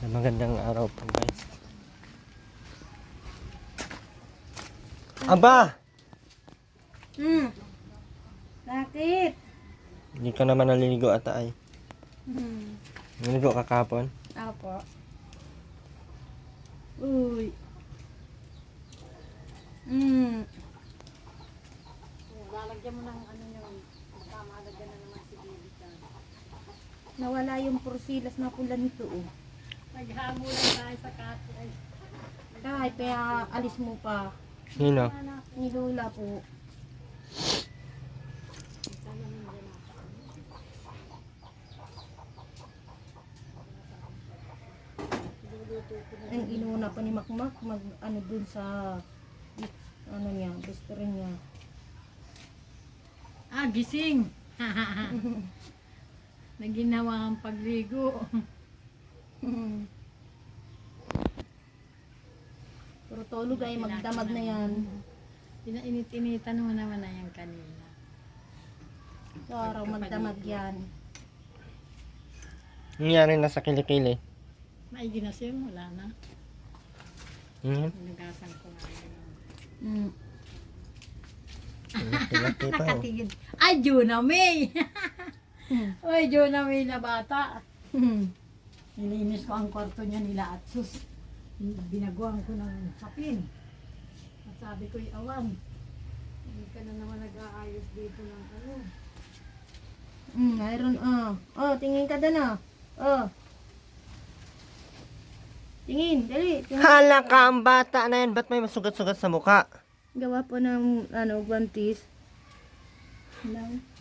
Magandang araw po guys. Aba! Bakit? Hindi ka naman naliligo ata ay. Naliligo ka kahapon? Apo. Uy. Lalagyan mo ng ano yun. Makalagyan na naman si Baby dyan. Nawala yung porsilas na pula nito oh. Naghamulan tayo sa kato. Kahit kaya alis mo pa. Nino? Ni Lola po. Ang inuna pa ni Makmak mag ano dun sa ano niya, best niya. Ah, gising! Naginawa ang pagligo. Pero tulog ay magdamag na yan. Inainit-initan mo naman na yan kanina. Sa araw magdamag yan. Nangyari na sa kilikili. Maigi na siya, wala na. Nagasan ko nga yun. Laki pa oh. Nakatigid. Ay, Juna May! Ay, Juna May na bata. Nilinis ko ang kwarto niya nila at sus. Binaguan ko ng sapin. At sabi ko, awan. Hindi ka na naman nag-aayos dito ng ano. Mayroon oh. Tingin ka doon oh. Oh. Tingin, dali. Tingin. Hala ka ang bata na yan. Ba't may masugat-sugat sa mukha? Gawa po ng guantes.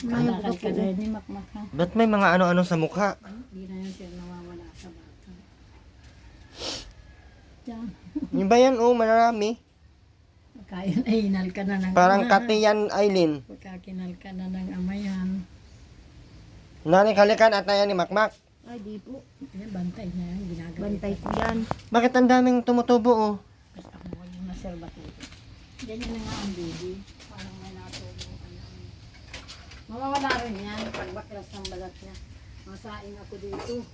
Kalakal ka na ni Makmak ha. Ba't may mga ano-ano sa mukha? Hindi na yun siya nawawala sa bata. Diyan. Yung ba yan oh, marami. Kaya na hinal ka na ng Parang ama. kati yan, Aileen. Pagkakinal ka na ng amayan. Nani kalikan at na yan ni Makmak. Ay, di po. Ayan, bantay na yan. Ginagawa. Bantay ko yan. Bakit ang daming tumutubo oh? Kasi ako huwag yung naserbat ito. Ganyan na nga ang baby. Parang may natubo. Mawawala rin yan. Pagbaklas ng balat niya. Masaing ako dito.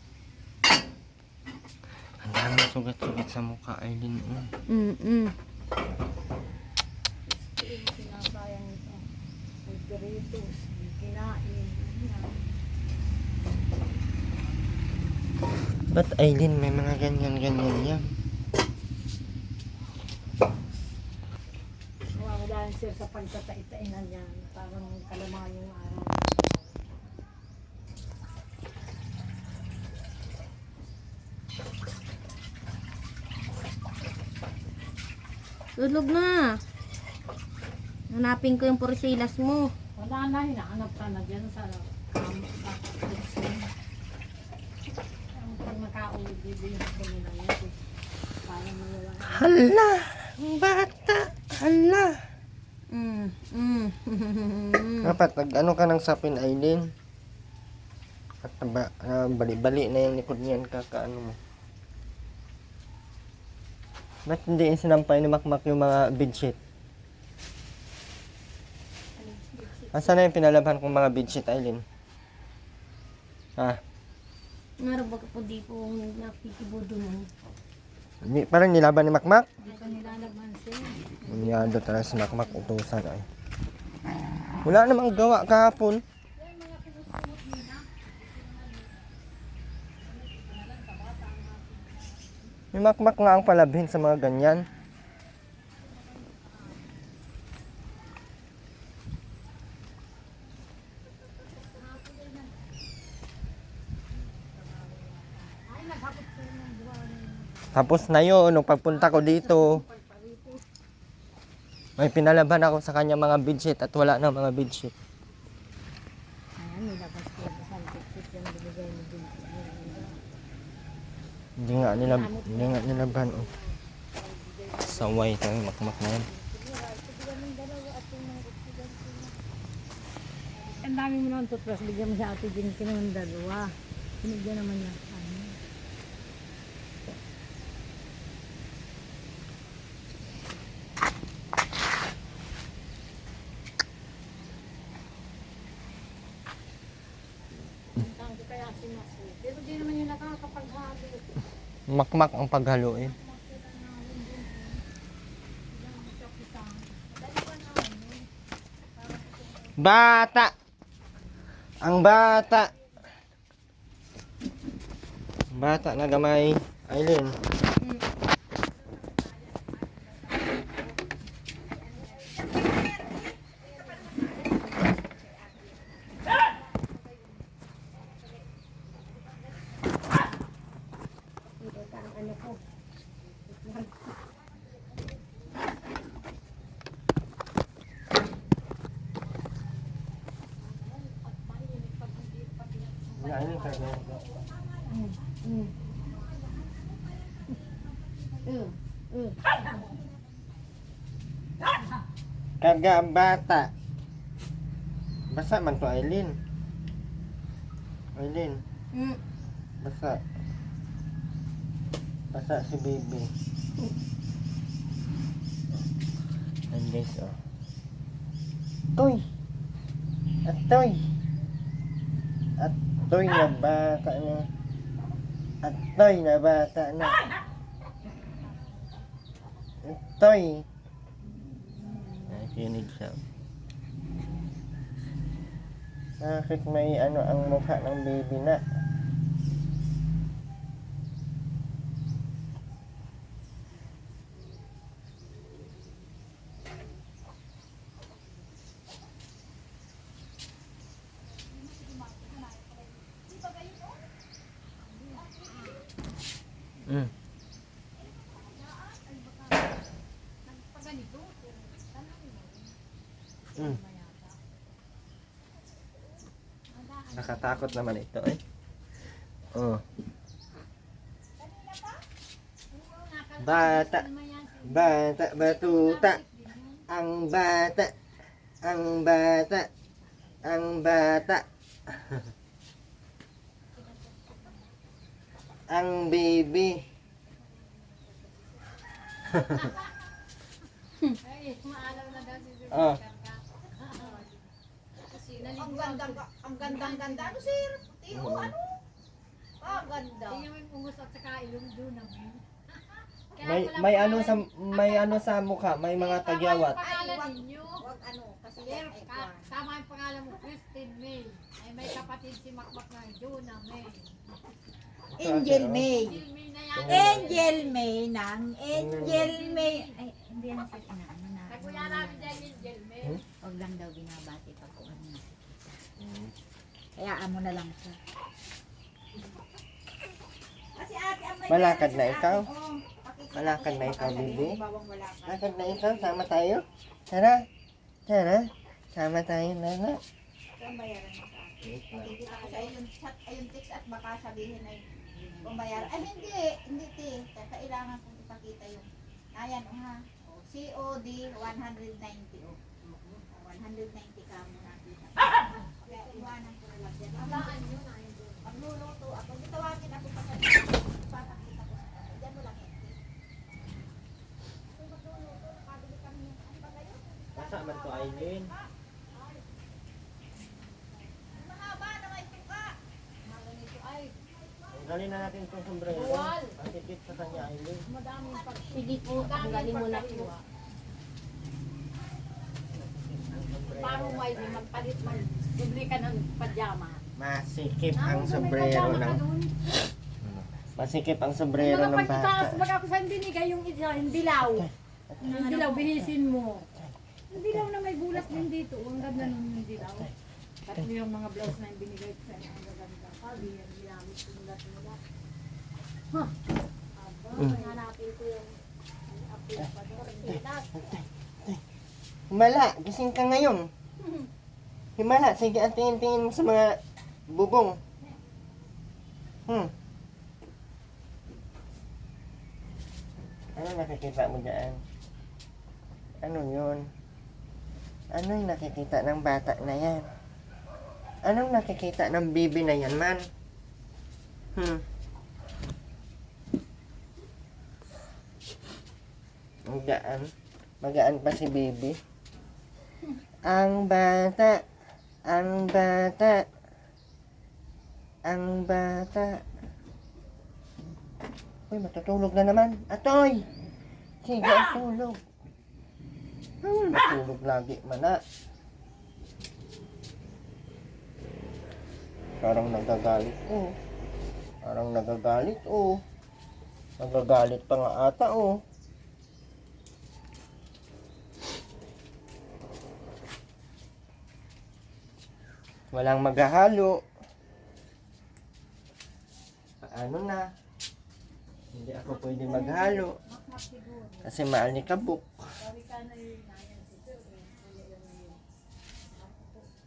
Ang daming sugat-sugat sa mukha, Aileen. Sinasayang ito. May peritos. May kinain. Yan. Ba't Aileen may mga ganyan-ganyan yan? Mawawala rin siya sa pagtataitan niya. Parang kalamaan yung araw. Tulog na. Hanapin ko yung porsilas mo. Wala na. Hinahanap ka na dyan sa pag makauwi, bibigyan ko nila yan. Parang mawawala. Hala! Ang bata! Hala! Dapat nag-ano ka ng sapin, Aileen. At bali-bali na yung likod niyan kakaano mo. Ba't hindi sinampay ni Makmak yung mga bedsheet? Asan na yung pinalabhan kong mga bedsheet, Aileen? Meron ba po di po nakikibudo mo? Parang nilaban ni Makmak? Hindi ko nilalaban siya. Unyado talaga si Makmak, utusan ay. Wala namang gawa kahapon. May Makmak nga ang palabhin sa mga ganyan. Tapos na yun, nung pagpunta ko dito, may pinalaban ako sa kanya mga bedsheet at wala na mga bedsheet. Ayan, nilabas ko sa sip yung binigay mo din. Hindi nga nilaban. Oh. Saway tayo, Makmak na yan. Ang dami mo naman tutras, bigyan mo sa ate din ka naman dalawa. Binigyan naman niya. Kaya si Masu. Pero di naman yung nakakapaghabi. Makmak ang paghaluin. Bata! Ang bata! Bata na gamay. Aileen. Ano ko? Aileen, kaya Mm. Karga ang bata. Basa man to, Aileen. Aileen, Mm. basa. Basa si baby. Ayan guys, oh. Toy! At toy! At toy na bata na. At toy na bata na. At toy! Ay, kinig siya. Bakit may ano ang mukha ng baby na? Mm. Mm. Nakatakot naman ito eh. Oh. Bata. Bata, batuta. Ang bata. Ang bata. Ang bata. Ang baby. Ay, maalaw na daw si Sir. Oh. Ang ganda. Ano sir? Puti o ano? Ah, ganda. Tingnan mo yung pungos at saka ilong doon naman. May ano sa mukha, may mga tagyawat. Pangalan ninyo. Wag ano, kasi Sir, yan ay kwan. tama yung pangalan mo, Christine May. Ay may kapatid si Makmak na Jonah May. Angel May. Jill May na yan. Angel May ng Angel May. Ay, hindi yan sir inaano na. Naguya namin dyan yung Jill May. Huwag lang daw binabati pag kung ano nakikita. Kaya amo na lang siya. Kasi ate, ang may Malakad pera na sa ikaw? akin. Oo, pakikita Malakad ko na siya, ikaw, baka baby? sabihin, bawang malakad. Lakad na ikaw, sama tayo. Tara. Tara. Sama tayo, Nana. Kung bayaran mo sa akin. Makikita ko sa yung chat, ay yung text at baka sabihin ay kung bayaran. Ay hindi te. Kailangan kong ipakita yung, ayan o ha. O, COD 190 o. 190 ka mo nakita. Kaya iwanan ko na lang yan. Magluluto ako. Gitawagin ako pa sa papakita ko sa kanila. Diyan mo lang yan. Kung magluluto, nakabili kami yung ano ba kayo? Kasama to, Aileen. Mahaba na may tuka. Tanggalin na natin itong sombrero. Buwal. Patikit sa kanya, Aileen. Madaming pag... Sige po, tanggalin mo na po. Parang may magpalit bibili ka ng pajama. Masikip ang sombrero ng... Masikip ang sombrero ng Itaas bata. baga ko saan binigay yung isa, yung dilaw. Yung dilaw, bihisin mo. Yung dilaw na may bulas din dito. Ang ganda nun yung dilaw. Tatlo yung mga blouse na yung binigay ko sa'yo. Ang gaganda. Sabi yan, ginamit ko nila nila. Huh. Aba, hanapin ko yung update pa doon. Pinas. Himala, gising ka ngayon. Himala, sige at tingin-tingin mo sa mga bubong. Ano nakikita mo dyan? Ano yun? Ano yung nakikita ng bata na yan? Anong nakikita ng bibi na yan, man? Magaan. Magaan pa si baby. Ang bata. Ang bata. Ang bata. Ako'y matutulog na naman. Atoy! Sige, tulog. Matulog lagi, mana. Parang nagagalit, oh. Parang nagagalit, oh. Nagagalit pa nga ata, oh. Walang maghahalo. Paano na? Hindi ako pwede maghalo. Kasi maalikabok.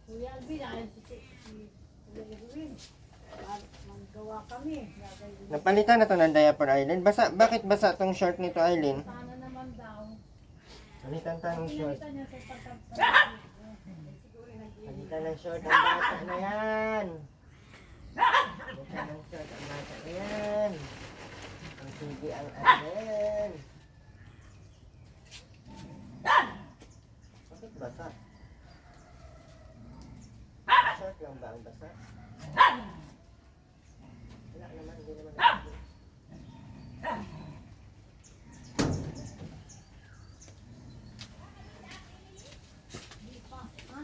Kuya Alvin, ayan si Kuya Edwin. Magawa kami. Napalitan na to ng diaper, Aileen. Bakit basa tong short nito, Aileen? Sana naman daw. Palitan ta ng short. Pinalitan niya sa pagkakataon. Palitan ng short ang bata na yan. Palitan ng short ang bata na yan. Ang sige ang Aileen. Bakit basa? Short lang ba ang basa? Wala naman, hindi naman ako.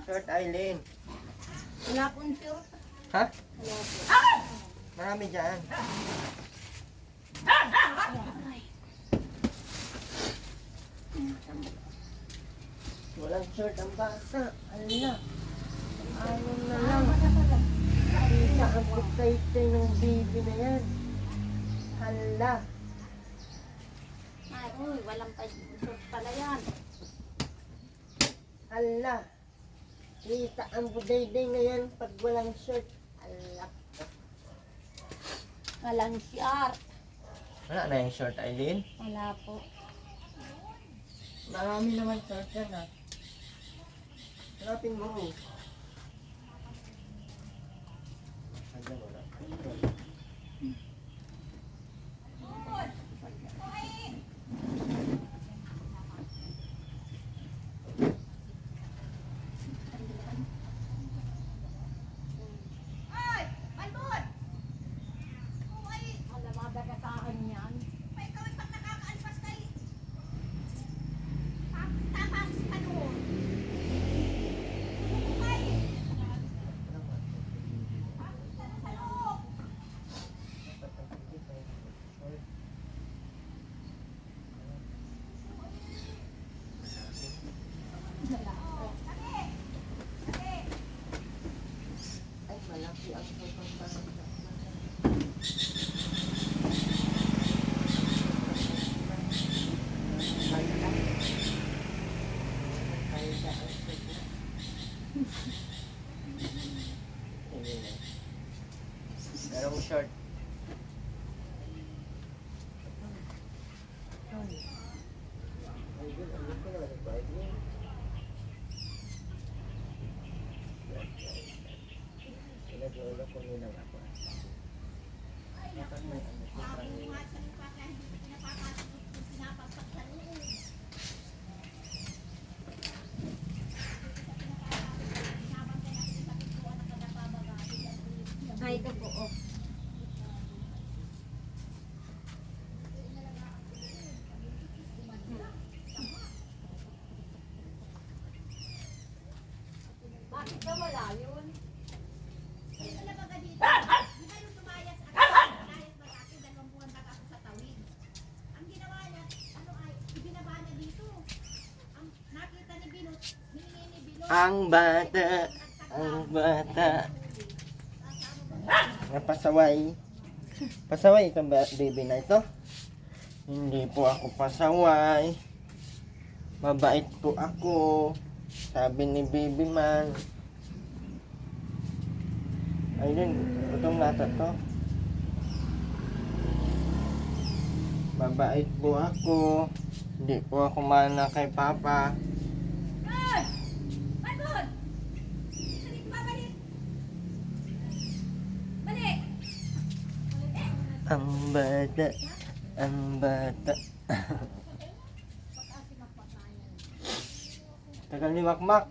Short, Aileen. Wala pong short. Ha? Marami dyan. Walang short ang bata. Ala. Ano na lang. Kita ang pagkaitay ng baby na yan. Hala. Ay, uy, walang short pala yan. Hala. Kita ang budayday na yan pag walang short. Hala. Walang short. Wala na yung short, Aileen. Wala po. Marami naman short yan, ha. Hanapin mo. Ayan, wala. Ay! Balbon! Uy! Alam mga dagataan yan. May ikaw ay pag nakakaalpas kay... Tapas ka doon. Ay! Tapos ka na sa loob. Ay, malaki ang pagpapalala. Merong short. Ay, good. Ang laki naman ito, Aileen. Pinag-uulog ko nilang ako. Dapat may ano ko pa rin. Buhat sa lupa kaya hindi ko pinapapasok kung pinapagpag sa loob. Ay, ito po, oh. Bakit ka wala yun? Ito na baga dito. Di ba yung lumayas ako? Lumayas ba ako? 2 buwan baga ako sa tawid. Ang ginawa niya, ano ay, ibinaba niya dito. Ang nakita ni Binot, hiningi ni Binot. Ang bata. Ang bata. Napasaway. Pasaway itong baby na ito. Hindi po ako pasaway. Mabait po ako. Sabi ni baby man. Ayun, gutom na ata to. Mabait po ako. Hindi po ako mana kay Papa. Ay! Balbon! Saan ito babalik? Balik! Ang bata. Ang bata. Tagal ni Makmak.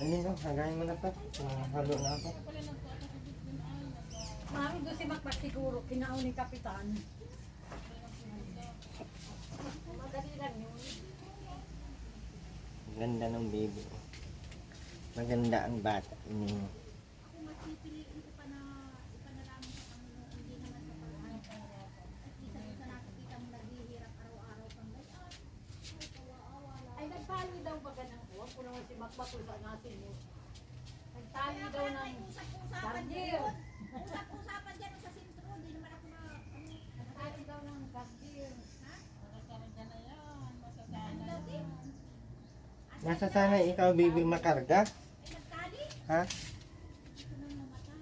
Ayun o, hagayin mo na to. Halo na ako. Mami doon si Makmak siguro, kinaon ni Kapitan. Ganda ng baby. Maganda ang bata. Kung mapipiliin ko pa na ipanalangin sa Panginoon, hindi naman sa pag-aaral. At isa sa nakikita mo naghihirap araw-araw kang gayaan. Ay, kawawa lang. Ay, nagtali daw ba ganang ko? Ako naman si Makmakul sa nasin mo. Nagtali daw ng Usap-usapan gargil. dyan. Usap-usapan dyan sa sintro. Hindi naman ako na... Nagtali daw ng gargil. Ha? Masasana Ang lagi. Nasa sana ikaw, baby, makarga? Ay, nagtali. Ha? Ito nang namatay.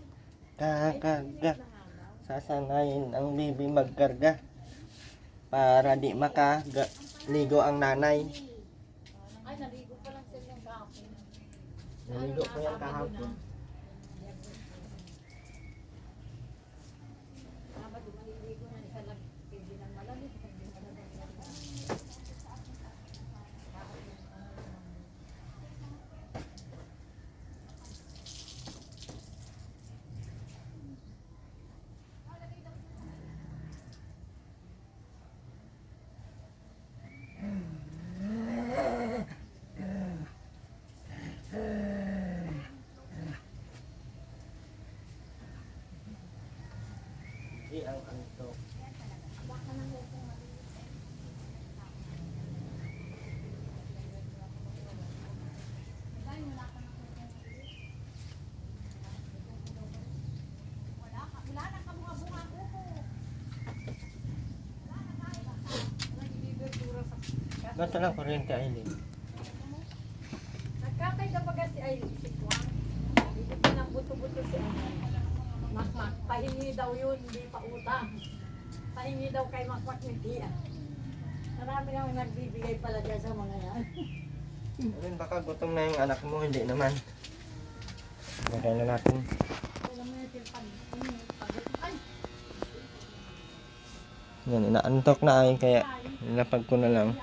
Kakarga. Sasanayin ang baby magkarga. Para di makaligo ang nanay. Ay, naligo pa lang sila yung kahapon. Naligo ko yan kahapon. Dapat maliligo na isa lang. Hindi nang malamig. Hindi malamig. Di ang anto. Wala na kabunga-bunga ko. Ba't lang kuryente, Aileen? Nagkakay ka baga si Aileen, si Juan. Bibig ka ng buto-buto si Makmak. Pahingi daw yun, hindi pa utang. Pahingi daw kay Makmak ni Tia. Marami nang nagbibigay pala dyan sa mga yan. Aileen, baka gutom na yung anak mo, hindi naman. Lagay na natin. Alam mo yun, ay, Yan, inaantok na ay, kaya nilapag ko na lang.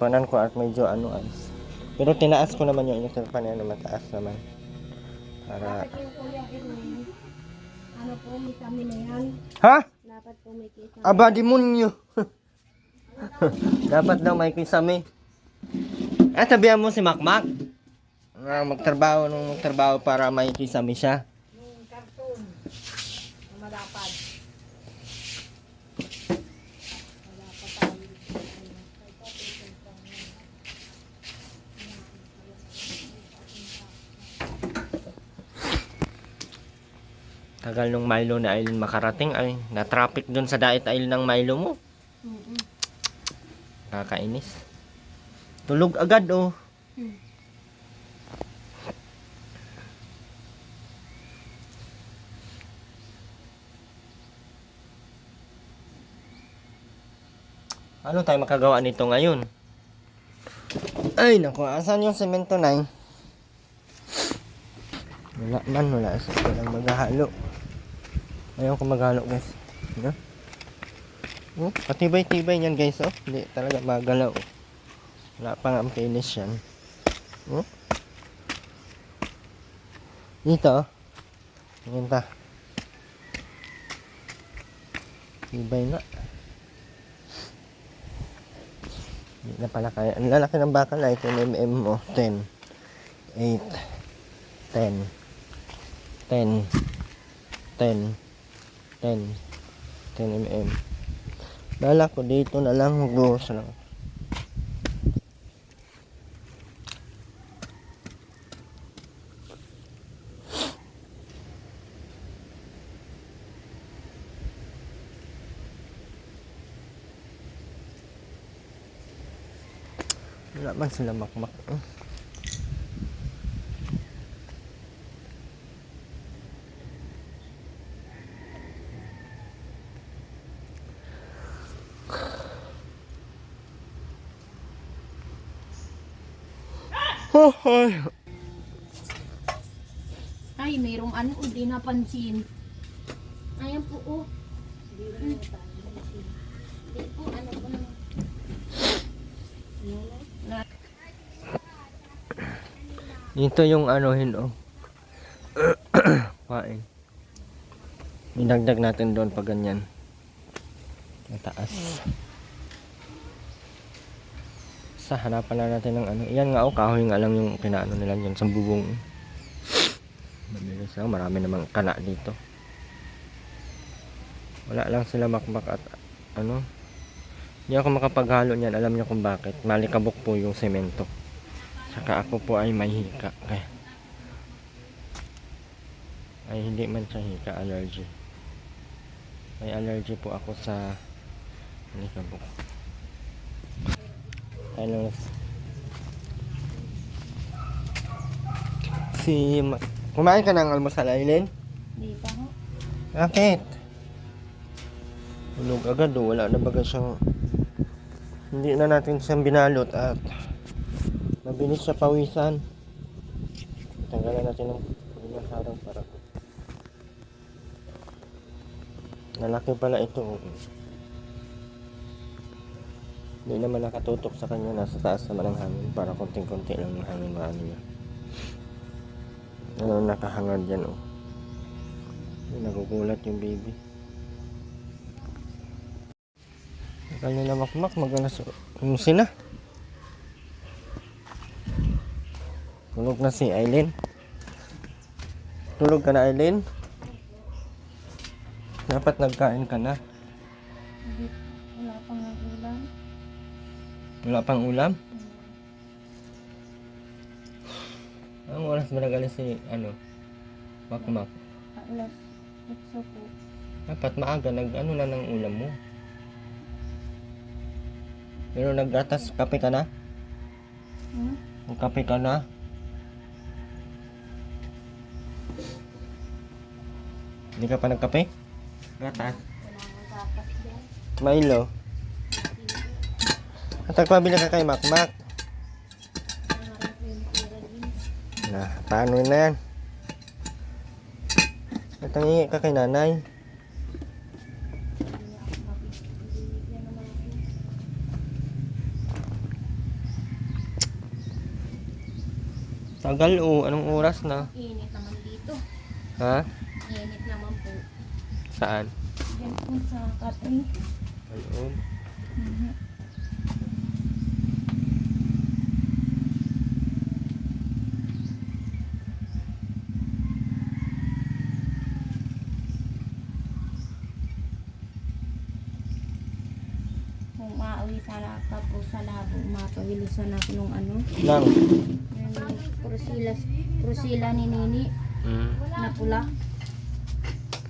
Panan ko at medyo ano ay. Pero tinaas ko naman yung electric fan na mataas naman. Para... Dapat yung kuya Erwin, ano po, may kami na yan. Ha? Dapat po may kita. Aba, demonyo! Dapat daw may kisame. Sabihan mo si Makmak. Magtrabaho nung magtrabaho para may kisame siya. nung karton na malapad. Tagal nung Milo na Aileen makarating ay na-traffic dun sa Diet Aisle ng Milo mo. Kakainis. Tulog agad oh. Ano tayo makagawa nito ngayon? Ay naku, asan yung semento na? Wala man, wala. Walang maghahalo. Ayaw ko maghalo guys. Ano? Oh, patibay-tibay niyan guys oh. Hindi talaga magalaw. Wala pa nga ang finish yan. Oh. Dito oh. Tingin ta. Tibay na. Hindi na pala kaya. Ang lalaki ng bakal ay 10 mm mo. 10. 8. 10. 10. 10. 10. 10 mm. Lala ko dito na lang. Magbuhos lang. Wala man sila makmak. Oh, ay. Ay, mayroong ano, hindi napansin. Ayan po, oh. Hindi po, ano po. Ito yung anuhin oh. kumain. Idagdag natin doon pag ganyan. Mataas. Sa hanapan na natin ng ano. Yan nga kahoy nga lang yung kinaano nila dyan sa bubong. Mabilis lang. Marami namang kana dito. Wala lang sila makmak at ano. Hindi ako makapaghalo niyan. Alam niyo kung bakit. Malikabok po yung semento. Saka ako po ay may hika. Kaya ay hindi man siya hika, allergy. May allergy po ako sa malikabok. Ano kumain ka ng almusal, Aileen? Hindi pa ho. Bakit? Hulog agad wala na baga siyang hindi na natin siyang binalot at mabilis siya pawisan. Tanggalan natin ng harang para lalaki pala ito. Hindi naman nakatutok sa kanya, nasa taas naman ang hangin para konting-konti lang yung hangin maano niya. Ano nakahangad dyan oh. Nagugulat yung baby. Akal nila makmak maganas yung sina. Tulog na si Aileen. Tulog ka na, Aileen? Dapat nagkain ka na. Wala pang ulam. Wala pang ulam? Anong oras ba nag-alis si makmak? Alas 8 po. Dapat maaga nag-ano na ng ulam mo. Pero nag-atas kape ka na? Kape ka na? Hindi ka pa nagkape? Gatas. Wala nang gatas din. Milo. At nagpabili ka kay Makmak. Nah, paano na yan? At nangingi ka kay nanay. Tagal anong oras na? Init naman dito. Ha? Init naman po. Saan? Yan po sa katay. Ayun. Kung maawi sana ako po sa labo, mapahilo sana ako nung ano. Lang. Yung prosila ni Nini na pula.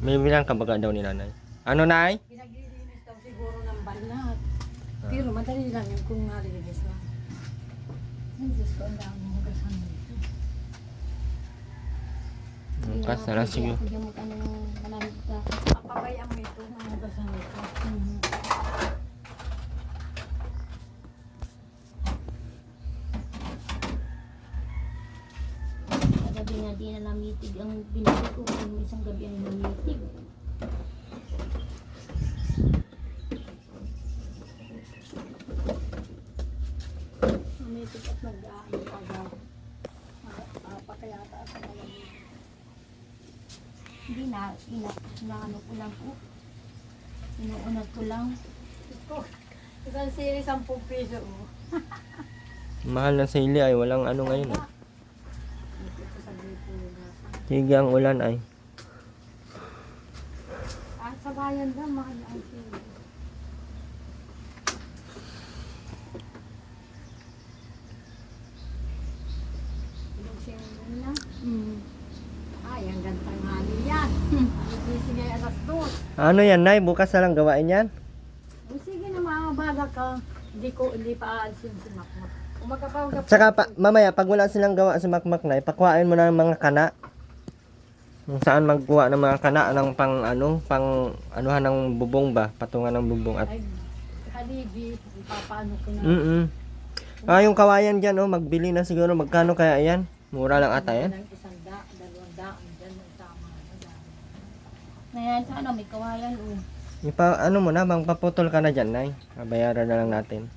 May bilang kabaga daw ni nanay. Ano, nay? Pinaglilinis daw siguro ng banat. Pero madali lang yung kung nalilinis lang. Ay, Diyos ko, ang dami mo hugasan dito. Bukas na lang siguro. Hindi mo anong malamig ka. Papabayaan mo ito, ang hugasan dito. Gabi nga di na namitig ang binili ko. Kung isang gabi ang namitig. Namitig at nag-aano agad. Pakayata sa malamig. Hindi na ano ko lang po. Inuunat ko lang. Isang sili, 10 piso. Mahal ng sili ay walang ano ngayon. Ito sa gripo na. Sige ang ulan ay. At sa bayan daw, mahal ang sili. Yung sili na. Ay, ang gantang hali yan. Gising ay alas 2. Ano yan, nay? Bukas na lang gawain yan? O sige na, maabaga ka. Hindi pa aalis yung simakmak. Umagapaw ka. Tsaka mamaya, pag wala silang gawa sa makmak na, ipakwain mo na ng mga kana. Kung saan magkuha ng mga kana ng pang anuhan ng bubong ba? Patungan ng bubong at Ay, halibi. Ipapaano ko na. yung kawayan dyan, magbili na siguro. Magkano kaya yan? Mura lang ata yan. Ng 100, 200 dyan ang tama. Ngayon sana may kawayan o. Ano mo na, paputol ka na dyan, nay. Bayaran na lang natin.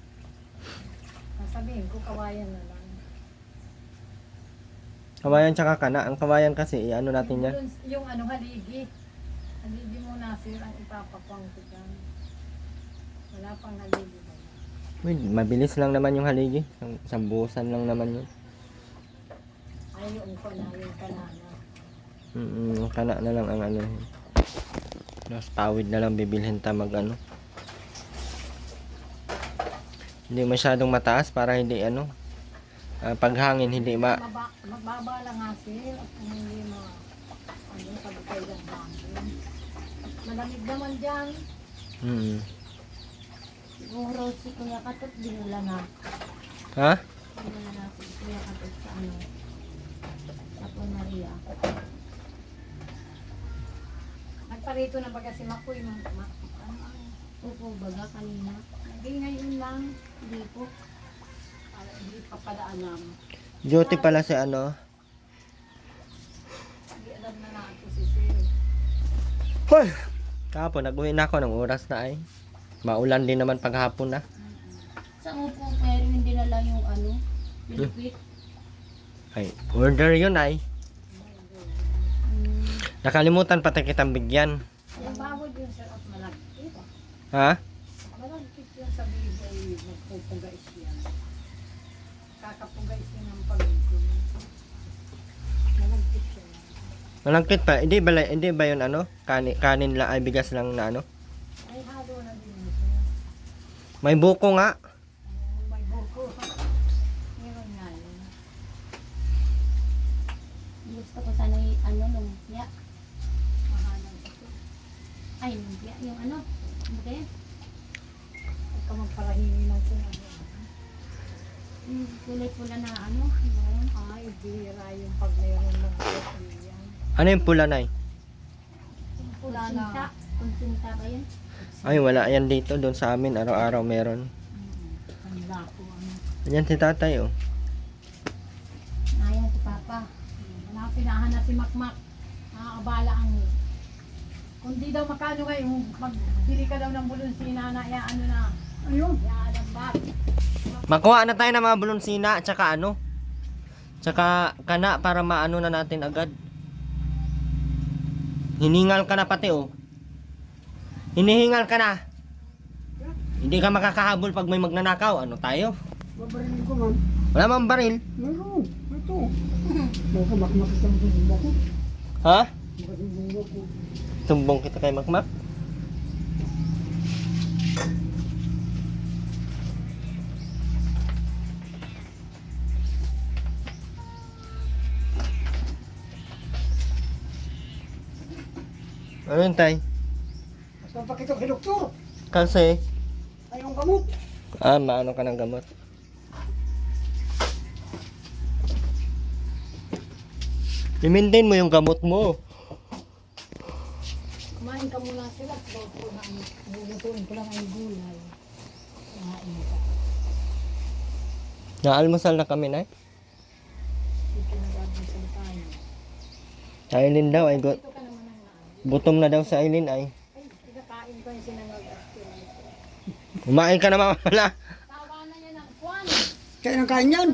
Sasabihin ko, kawayan na lang. Kawayan tsaka kana. Ang kawayan kasi, ano natin yan. Yung ano, haligi. Haligi muna sir ang ipapapang ko dyan. Wala pang haligi ba? Uy, mabilis lang naman yung haligi. Sambusan lang naman yun. Ay, yung ko na, yung kanana. Kana na lang ang ano. Mas pawid na lang bibilhin ta mag ano. Hindi masyadong mataas para hindi ano. Paghangin hindi Mababa lang nga sir at kung hindi ano, pagkay ng hangin. Malamig naman dyan. Siguro si Kuya Katot dinula na. Ha? Dinula na si Kuya Katot sa ano. Sa Punaria. Nagparito na baga si Makoy. Opo, baga kanina. Hindi ngayon lang. Hindi po. Para hindi pa pala alam. Duty pala si ano. Hindi alam na natin si sir. Hoy! Kahapon, nag-uwi na ako ng oras na ay. Maulan din naman paghapon na. Sa upo, pero hindi na lang yung ano. Pilipit. Ay, order yun ay. Nakalimutan pati kitang bigyan. Yung bawod yun sir at malagkit. Ha? Malagkit yun sa bibay. Magpupugais yan. Kakapugais yun ang pag-ibig. Malagkit yun. Malangkit pa. Hindi ba yun ano? Kanin lang ay bigas lang na ano? Ay, halo na din yun sir. May buko nga. May buko. Meron nga yun. Gusto ko sana yung ano, lumpia. Mahalang ito. Ay, lumpia. Yung ano. Okay? Huwag ka magparahimi ng sinabi. Yung kulay pula na ano. Yun. Ay, bihira yung pag mayroon ng buko yan. Ano yung pula na Pula Kunsinta. na. Kunsinta ba yun? Ay, wala yan dito. Doon sa amin, araw-araw meron. Ang lako. Ayan si tatay, oh. Ayan si Papa. Wala pinahan na si Makmak. Nakakabala ang... Kung di daw makano ngayon, magbili ka daw ng bulonsina na ano na. Ayun. Yaan ba? Makuha na tayo ng mga bulonsina, tsaka ano? Tsaka kana para maano na natin agad. Hiningal ka na pati, oh. Hinihingal ka na. Hindi ka makakahabol pag may magnanakaw. Ano tayo? Babarilin ko man. Wala mang baril. Meron. Ito. Baka makmakita mo sa bumba ko. Ha? Baka sa bumba ko. Tumbong kita kay Makmak. Ano yun, tay? Basta pakita kay doktor. Kasi, Ayong gamot. maano ka ng gamot. I-maintain mo yung gamot mo. Kumain ka muna sila. Lulutuin ko lang ang gulay. Kumain ka. Naalmusal na kami, nay. Dito na gagawin sa tayo. Aileen daw ay Dito ka naman ang naan. gutom na daw sa Aileen ay. Ay, pinakain ko yung sinangag at Kumain ka na wala. tawa na yan ang kwan. Kaya nang kain yan.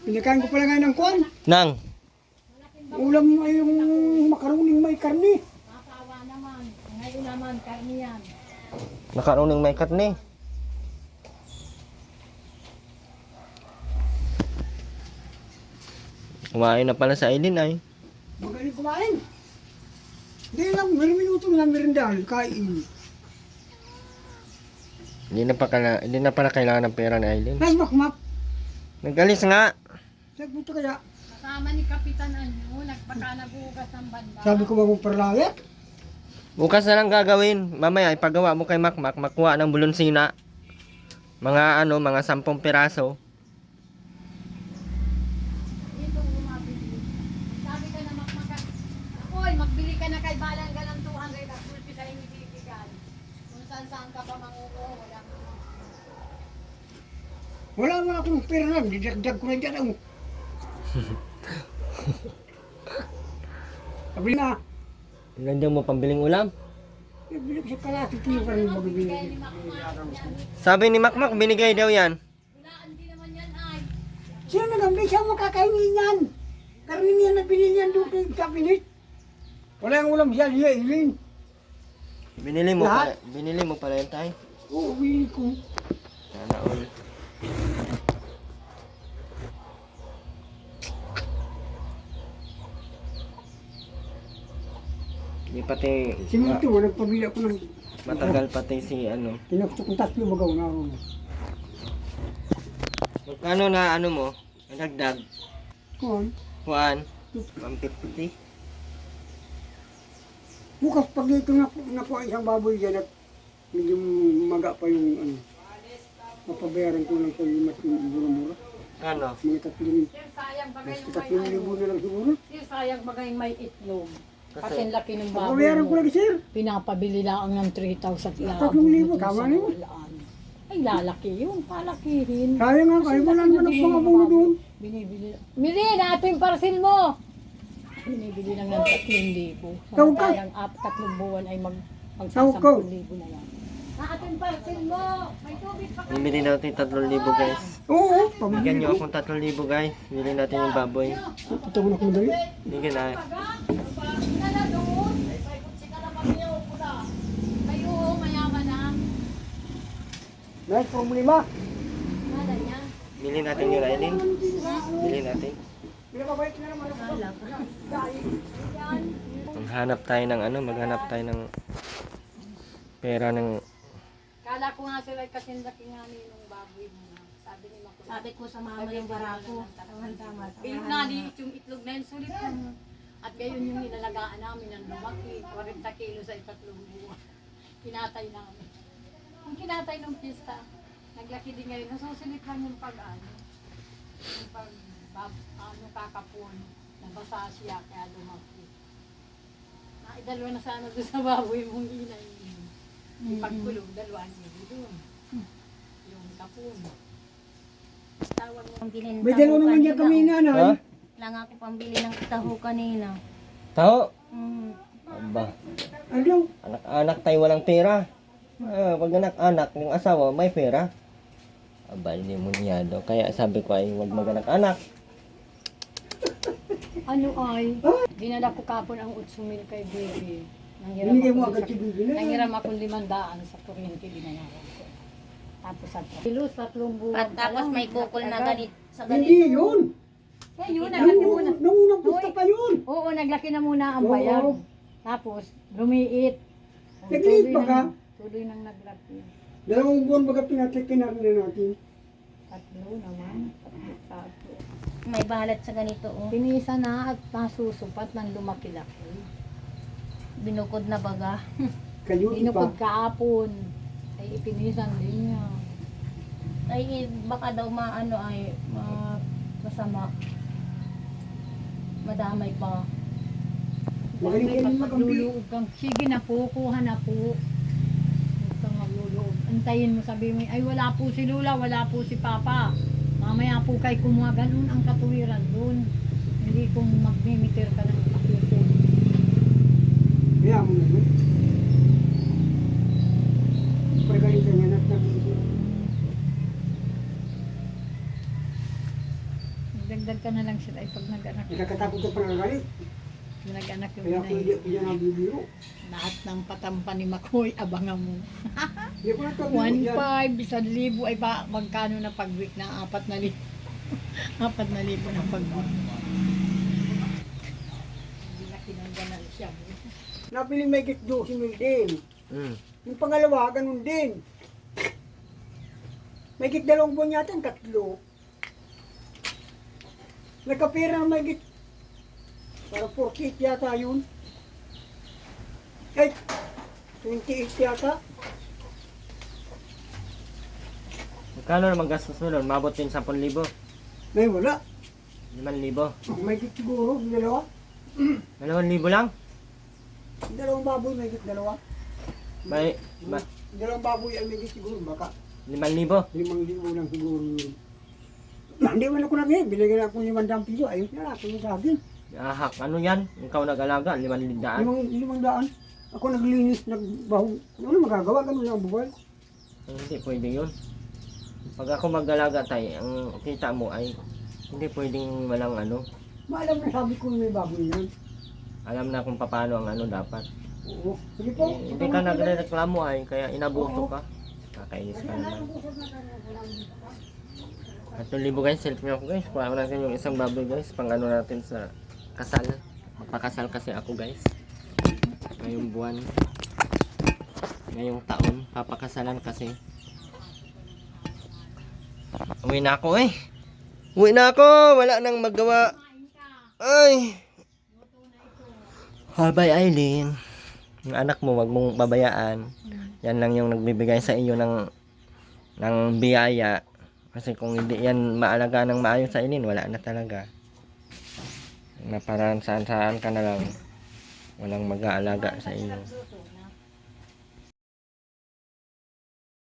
Pinakain ko pala ngayon ng kwan. Nang, Ulam ay yung makaroning may karne. Tawa naman. Ngayon naman, karni yan. nakaruning may karne. Kumain na pala sa Aileen ay. Magaling kumain. Hindi lang, may minuto na merendal. Kain. Hindi na pala kailangan ng pera ni Aileen. Nas makmak. Nagalis nga. Sagbuto kaya. Kasama ni Kapitan Anyo, nagpaka nagugas ng banda. Sabi ko ba mong perlayat? Bukas na lang gagawin. Mamaya ipagawa mo kay Makmak. Makuha ng bulonsina. Mga mga 10 piraso. Dito bumabili. Sabi ka na Makmaka, Oy, magbili ka na kay Balang ka ng 200 at pulpi sa inibibigay. Kung saan ka pa manguko, wala ka. Wala man akong pera lang. Didagdag ko na dyan. Ang... Sabi na. Nandiyan mo pambiling ulam. Nabili ko sa kalati. Tiyo pa rin magbibili. Sabi ni Makmak, binigay daw yan. Hulaan din naman yan ay. Sino nagambi siya makakainin yan? Karamihan na binili yan doon kay kabinet. Wala yung ulam siya, liya, ilin. Binili mo pala yan tayo. Oo, binili ko. Sana all. Di pati Siminto, nagpabili ako ng matagal pati si ano. tinakto kong 3 bagaw na ako. Magkano na ano mo? Nagdagdag. Kuhan. Juan, 150. Bukas pag dito nakuha isang baboy dyan at medyo maga pa yung ano. Mapabayaran ko lang sa mas mura-mura. Ano? Mga 3,000. Sir, sayang bagay Mas yung 3,000 na lang siguro. Sir, sayang bagay may itlog. Kasi Kasi ang laki ng baboy Mapabayaran ko mo. lagi sir. Pinapabili lang ng 3,000 3,000, tama na yun. Ay, lalaki yun. Palakihin. Kaya nga, kaya wala naman ang mga buno doon. Binibili. Miri, nato yung parcel mo! Binibili lang ng 3,000. Tawag ka. Samantalang 3 buwan ay Tawag ka. 10,000 na yan. Nato yung parcel mo! May tubig pa bibili natin 3,000 guys. Oo, Bigyan pamili nyo ko. akong 3,000 guys. Bili natin yung baboy. Ito mo na kung dali. Bigyan na. na doon. Kayo, mayaman na. May problema. Nada niya. Bili natin yung Aileen. Bili natin. Pinapabalik na naman ako. Maghanap tayo ng ano, maghanap tayo ng pera ng Kala ko nga sila ay kasindaki nga nung baboy mo na. Sabi ni Makoy. Sabi ko sa mama yung barako. Tama-tama. Naliit yung itlog na yun. Sulit yung... At gayon yung inalagaan namin ng lumaki. 40 kilo sa 3 buwan. Kinatay namin. Kung kinatay ng pista, naglaki din ngayon. Nasusulit lang yung pag-ano. Yung pag-ano kakapon. Nabasa siya kaya lumaki. Naidalwa na sana doon sa baboy mong inay. Yung pagkulong, 2 niyo doon. Yung kapon. Tawag mo. Pambili ng May taho dalawa naman niya kami kanina. nanay. Ha? Lang ako pambili ng taho kanina. Tao. Mm. Aba, Ano? anak-anak tayo walang pera. Pag anak-anak, yung asawa may pera. Aba, hindi mo niyado. Kaya sabi ko ay huwag mag-anak-anak. Ano ay? Dinala ko kapon ang 8,000 kay Bibi. Binigay mo agad si Bibi na. Nanghiram akong 500 sa kuryente, binayaran ko. Tapos sa kilos, 3 buwan At pa tapos lang, may kukol na agad. ganit sa Hindi ganito. yun. Eh, yun, naglaki muna. Nangunang pusta pa yun. Oo, naglaki na muna ang Oo. bayad. Tapos, lumiit. Nagliit pa ka? Tuloy nang naglaki. 2 buwan baga pinatikin na natin. 3 naman. 3. May balat sa ganito. Oh. Pinisa na at nasusupat ng lumaki-laki. Binukod na baga. Kayo ipa. Inukod kaapon. Ay, ipinisan din niya. Ay baka daw maano ay masama. Madamay pa. Magaling May kayo magampi. pagluluog kang, sige na po, kuha na po. Huwag kang magluluog. Antayin mo, sabi mo, ay wala po si Lula, wala po si Papa. Mamaya po kay kumuha, ganun ang katuwiran doon. Hindi kung magmimitir ka ng pakipon. Kaya mo naman. Pagaling sa nanat na Dagdag ka na lang sila, ay pag nag-anak. Nakakatakot ka pa na galit. Nag-anak yung Kaya ako hindi inay. ako dyan nabibiro. Lahat ng patampa ni Makoy, abangan mo. Hindi ko na ito bibiro dyan. 1,500, 1,000 ay ba, magkano na pag-week na 4,000. 4,000 na pag-week. Hindi na kinangganan siya. Nabili may gitdo si din. Mm. Yung pangalawa, ganun din. May git 2 buwan yata, 3. Nagkapira na may git. Para 48 yata yun. Ay, 28 yata. Magkano naman gastos mo doon? Mabot din 10,000. May wala. 5,000. May git siguro, 2. 2,000 lang? 2 baboy, may git 2. May, 2 baboy ay may git siguro, baka 5,000. 5,000 lang siguro yun. Hindi man ako naging, binigyan ako 500 piso, ayos na lang, ako sa akin. Ahak, ano yan? Ikaw nag-alaga, 5,000. 500. Ako naglinis, nagbaho. Ano magagawa, ganun lang ang buhay. Hindi pwede yun. Pag ako mag-alaga tayo, ang kita mo ay hindi pwedeng walang ano, Maalam na sabi ko may baboy yan. Alam na kung paano ang ano dapat. Oo. Sige po. Hindi ka nagre-reklamo ay, kaya inabuso ka. Kakainis ka naman. At 1,000 guys, help nyo ako guys. Kuha natin yung isang baboy guys, pang ano natin sa kasal. Magpakasal kasi ako guys. Ngayong buwan. Ngayong taon, papakasalan kasi. Uwi na ako eh. Uwi na ako, wala nang magawa. Ay. Habay Aileen. Yung anak mo, wag mong babayaan. Yan lang yung nagbibigay sa iyo ng biyaya. Kasi kung hindi yan maalaga ng maayos sa Aileen, wala na talaga. Na parang saan-saan ka na lang. Walang mag-aalaga sa iyo.